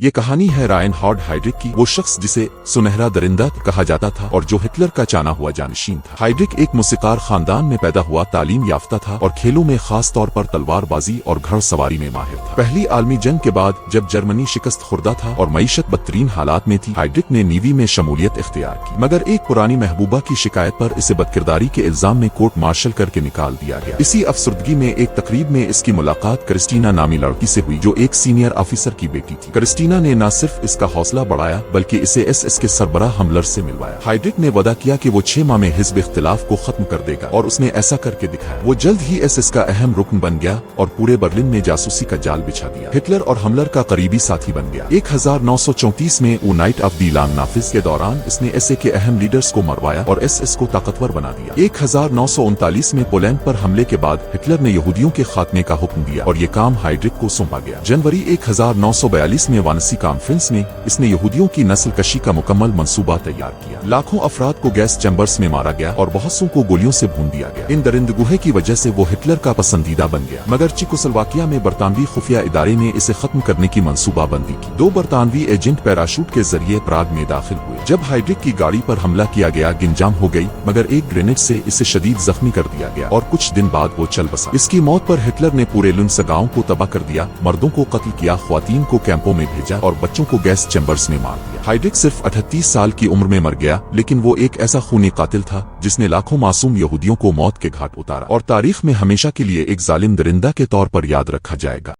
یہ کہانی ہے رائنہارڈ ہائیڈرک کی، وہ شخص جسے سنہرا درندہ کہا جاتا تھا اور جو ہٹلر کا چانا ہوا جانشین تھا۔ ہائیڈرک ایک موسیقار خاندان میں پیدا ہوا، تعلیم یافتہ تھا اور کھیلوں میں خاص طور پر تلوار بازی اور گھڑ سواری میں ماہر تھا۔ پہلی عالمی جنگ کے بعد جب جرمنی شکست خوردہ تھا اور معیشت بدترین حالات میں تھی، ہائیڈرک نے نیوی میں شمولیت اختیار کی، مگر ایک پرانی محبوبہ کی شکایت پر اسے بدکرداری کے الزام میں کورٹ مارشل کر کے نکال دیا گیا۔ اسی افسردگی میں ایک تقریب میں اس کی ملاقات کرسٹینا نامی لڑکی سے ہوئی جو ایک سینئر آفیسر کی بیٹی تھی۔ کرسٹینا نے نہ صرف اس کا حوصلہ بڑھایا بلکہ اسے ایس کے سربراہ ہملر سے ملوایا۔ ہائیڈرک نے وعدہ کیا کہ وہ 6 ماہ میں حزب اختلاف کو ختم کر دے گا اور اس نے ایسا کر کے دکھایا۔ وہ جلد ہی ایس کا اہم رکن بن گیا اور پورے برلن میں جاسوسی کا جال بچھا دیا۔ ہٹلر اور ہملر کا قریبی ساتھی بن گیا۔ 1934 میں نائٹ آف دی لانگ نافذ کے دوران اس نے ایس کے اہم لیڈرز کو مروایا اور ایس کو طاقتور بنا دیا۔ 1939 میں پولینڈ پر حملے کے بعد ہٹلر نے یہودیوں کے خاتمے کا حکم دیا اور یہ کام ہائیڈرک کو سونپا گیا۔ جنوری 1942 میں وانسی کانفرنس میں اس نے یہودیوں کی نسل کشی کا مکمل منصوبہ تیار کیا۔ لاکھوں افراد کو گیس چیمبرز میں مارا گیا اور بہت سوں کو گولیوں سے بھون دیا گیا۔ ان درندگوہے کی وجہ سے وہ ہٹلر کا پسندیدہ بن گیا، مگر چیکوسلواکیہ میں برطانوی خفیہ ادارے نے اسے ختم کرنے کی منصوبہ بندی کی۔ 2 برطانوی ایجنٹ پیراشوٹ کے ذریعے پراگ میں داخل ہوئے۔ جب ہائیڈرک کی گاڑی پر حملہ کیا گیا، گنجام ہو گئی، مگر ایک گرینیڈ سے اسے شدید زخمی کر دیا گیا اور کچھ دن بعد وہ چل بسا۔ اس کی موت پر ہٹلر نے پورے لنس گاؤں کو تباہ کر دیا، مردوں کو قتل کیا، خواتین کو کیمپوں میں بھیجا اور بچوں کو گیس چیمبرز میں مار دیا۔ ہائیڈرک صرف 38 سال کی عمر میں مر گیا، لیکن وہ ایک ایسا خونی قاتل تھا جس نے لاکھوں معصوم یہودیوں کو موت کے گھاٹ اتارا اور تاریخ میں ہمیشہ کے لیے ایک ظالم درندہ کے طور پر یاد رکھا جائے گا۔